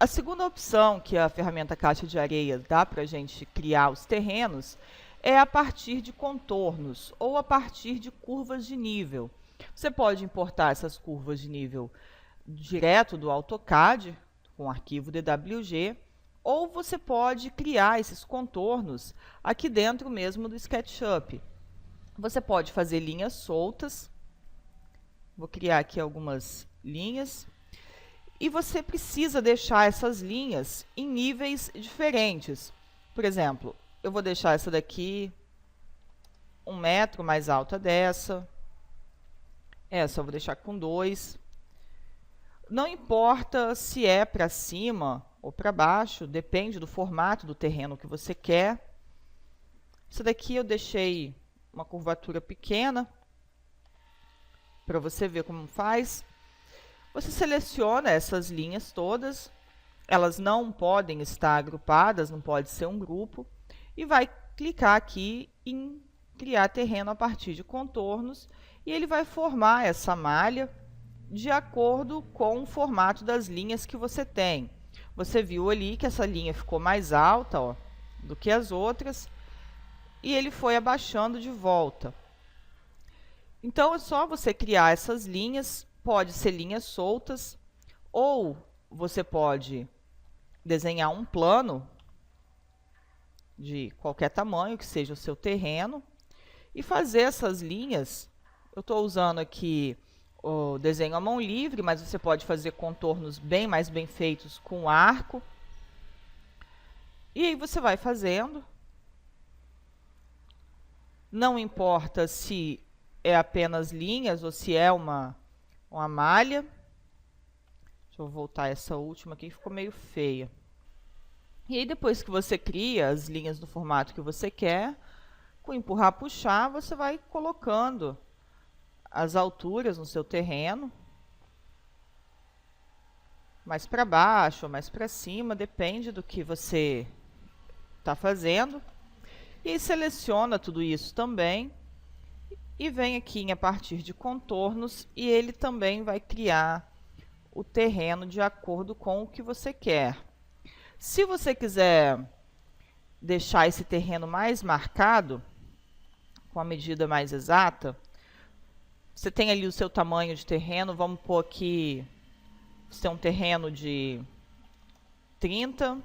A segunda opção que a ferramenta Caixa de Areia dá para a gente criar os terrenos é a partir de contornos ou a partir de curvas de nível. Você pode importar essas curvas de nível direto do AutoCAD, com o arquivo DWG, ou você pode criar esses contornos aqui dentro mesmo do SketchUp. Você pode fazer linhas soltas. Vou criar aqui algumas linhas. E você precisa deixar essas linhas em níveis diferentes. Por exemplo, eu vou deixar essa daqui 1 metro mais alta dessa. Essa eu vou deixar com 2. Não importa se é para cima ou para baixo, depende do formato do terreno que você quer. Essa daqui eu deixei uma curvatura pequena, para você ver como faz. Você seleciona essas linhas todas, elas não podem estar agrupadas, não pode ser um grupo, e vai clicar aqui em criar terreno a partir de contornos, e ele vai formar essa malha de acordo com o formato das linhas que você tem. Você viu ali que essa linha ficou mais alta, ó, do que as outras, e ele foi abaixando de volta. Então, é só você criar essas linhas, pode ser linhas soltas, ou você pode desenhar um plano de qualquer tamanho, que seja o seu terreno, e fazer essas linhas. Eu estou usando aqui o desenho à mão livre, mas você pode fazer contornos mais bem feitos com arco. E aí você vai fazendo. Não importa se é apenas linhas ou se é uma malha. Deixa eu voltar essa última aqui, que ficou meio feia. E aí, depois que você cria as linhas no formato que você quer, com empurrar, puxar, você vai colocando as alturas no seu terreno, mais para baixo ou mais para cima, depende do que você está fazendo. E aí seleciona tudo isso também e vem aqui em a partir de contornos, e ele também vai criar o terreno de acordo com o que você quer. Se você quiser deixar esse terreno mais marcado, com a medida mais exata, você tem ali o seu tamanho de terreno, vamos pôr aqui, você tem um terreno de 30. Deixa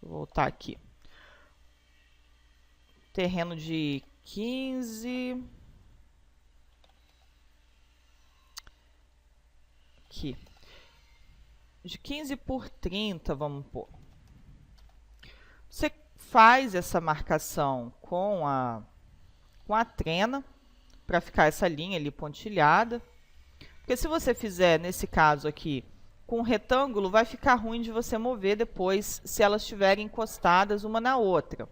eu voltar aqui. Terreno de 15. Aqui. De 15 por 30, vamos pôr. Você faz essa marcação com a trena, para ficar essa linha ali pontilhada. Porque se você fizer, nesse caso aqui, com um retângulo, vai ficar ruim de você mover depois, se elas estiverem encostadas uma na outra.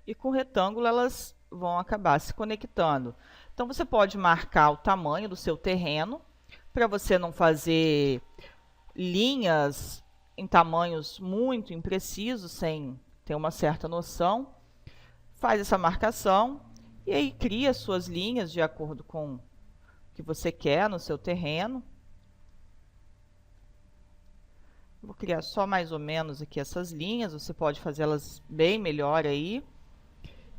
E com o retângulo, elas vão acabar se conectando. Então, você pode marcar o tamanho do seu terreno, para você não fazer linhas em tamanhos muito imprecisos, sem ter uma certa noção. Faz essa marcação e aí cria suas linhas de acordo com o que você quer no seu terreno. Vou criar só mais ou menos aqui essas linhas, você pode fazê-las bem melhor aí.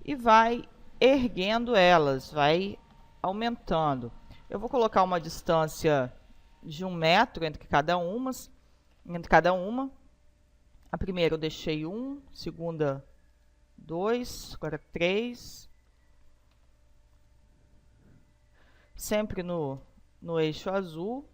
E vai erguendo elas, vai aumentando. Eu vou colocar uma distância de 1 metro entre cada uma. A primeira eu deixei 1, segunda 2, agora 3. Sempre no eixo azul.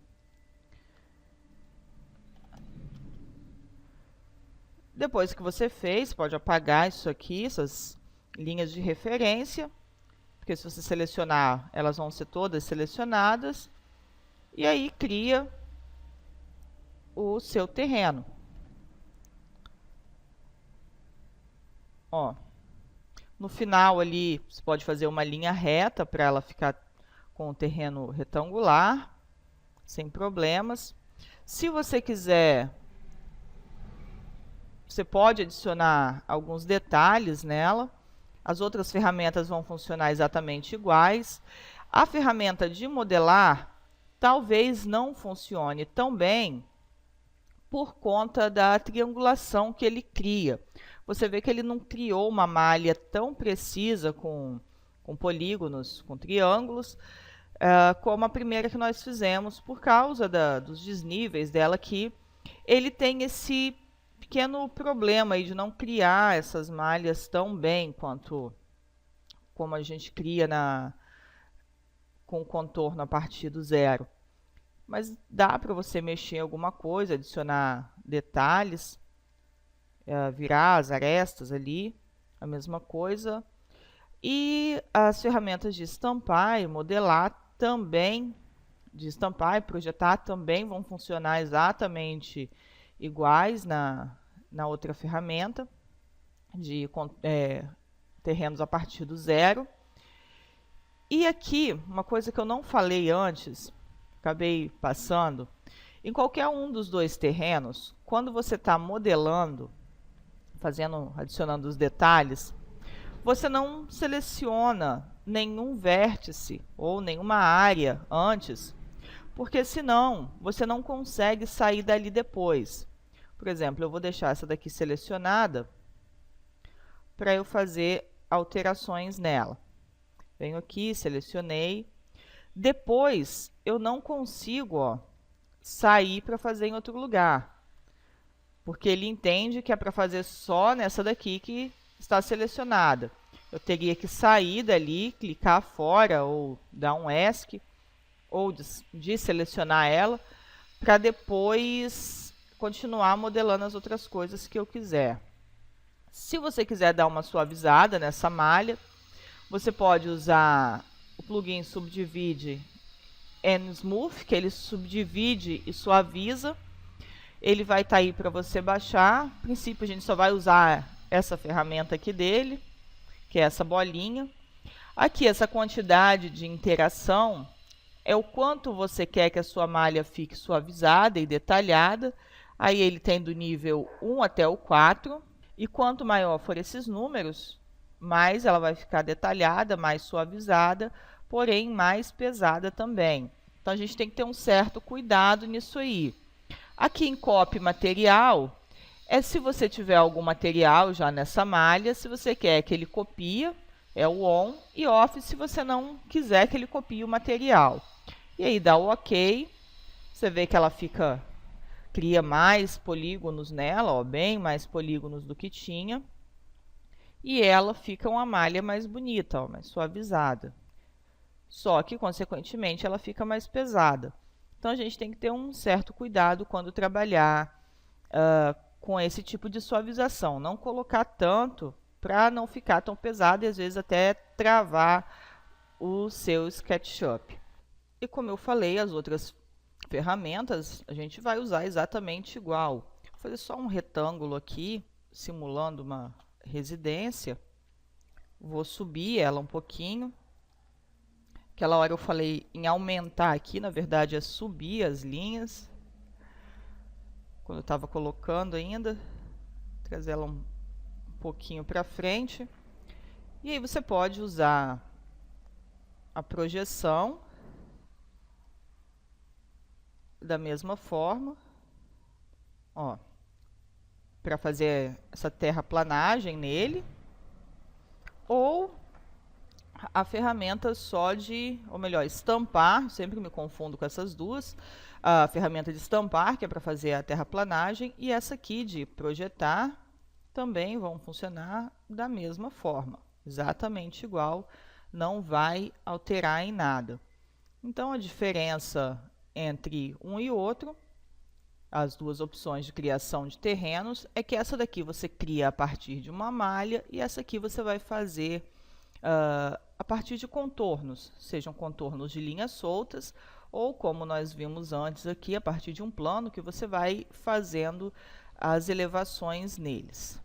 Depois que você fez, pode apagar isso aqui, essas linhas de referência, porque se você selecionar, elas vão ser todas selecionadas. E aí cria o seu terreno. Ó, no final ali, você pode fazer uma linha reta para ela ficar com o terreno retangular, sem problemas. Se você quiser, você pode adicionar alguns detalhes nela. As outras ferramentas vão funcionar exatamente iguais. A ferramenta de modelar, talvez não funcione tão bem por conta da triangulação que ele cria. Você vê que ele não criou uma malha tão precisa com polígonos, com triângulos, como a primeira que nós fizemos, por causa dos desníveis dela, que ele tem esse pequeno problema aí de não criar essas malhas tão bem quanto como a gente cria com o contorno a partir do zero. Mas dá para você mexer em alguma coisa, adicionar detalhes, virar as arestas ali, a mesma coisa. E as ferramentas de estampar e modelar também, de estampar e projetar também vão funcionar exatamente iguais na outra ferramenta de terrenos a partir do zero. E aqui, uma coisa que eu não falei antes, acabei passando, em qualquer um dos dois terrenos, quando você está modelando, adicionando os detalhes, você não seleciona nenhum vértice ou nenhuma área antes, porque senão você não consegue sair dali depois. Por exemplo, eu vou deixar essa daqui selecionada para eu fazer alterações nela. Venho aqui, selecionei. Depois, eu não consigo sair para fazer em outro lugar, porque ele entende que é para fazer só nessa daqui que está selecionada. Eu teria que sair dali, clicar fora ou dar um ESC, ou desselecionar ela, para depois continuar modelando as outras coisas que eu quiser. Se você quiser dar uma suavizada nessa malha, você pode usar o plugin Subdivide and Smooth, que ele subdivide e suaviza. Ele vai estar aí para você baixar. A princípio, a gente só vai usar essa ferramenta aqui dele, que é essa bolinha. Aqui, essa quantidade de interação é o quanto você quer que a sua malha fique suavizada e detalhada. Aí ele tem do nível 1 até o 4. E quanto maior for esses números, mais ela vai ficar detalhada, mais suavizada, porém mais pesada também. Então a gente tem que ter um certo cuidado nisso aí. Aqui em Copy Material, se você tiver algum material já nessa malha, se você quer que ele copie, é o On, e Off se você não quiser que ele copie o material. E aí dá o OK, você vê que ela cria mais polígonos nela, bem mais polígonos do que tinha. E ela fica uma malha mais bonita, mais suavizada. Só que, consequentemente, ela fica mais pesada. Então, a gente tem que ter um certo cuidado quando trabalhar com esse tipo de suavização. Não colocar tanto para não ficar tão pesado e, às vezes, até travar o seu SketchUp. E, como eu falei, as outras ferramentas a gente vai usar exatamente igual. Vou fazer só um retângulo aqui, simulando uma residência. Vou subir ela um pouquinho. Aquela hora eu falei em aumentar aqui, na verdade é subir as linhas. Quando eu estava colocando ainda, trazer ela um pouquinho para frente. E aí você pode usar a projeção da mesma forma, para fazer essa terraplanagem nele, ou a ferramenta só ou melhor, estampar, sempre me confundo com essas duas, a ferramenta de estampar, que é para fazer a terraplanagem, e essa aqui de projetar, também vão funcionar da mesma forma, exatamente igual, não vai alterar em nada. Então, a diferença entre um e outro, as duas opções de criação de terrenos, é que essa daqui você cria a partir de uma malha e essa aqui você vai fazer a partir de contornos, sejam contornos de linhas soltas ou, como nós vimos antes aqui, a partir de um plano que você vai fazendo as elevações neles.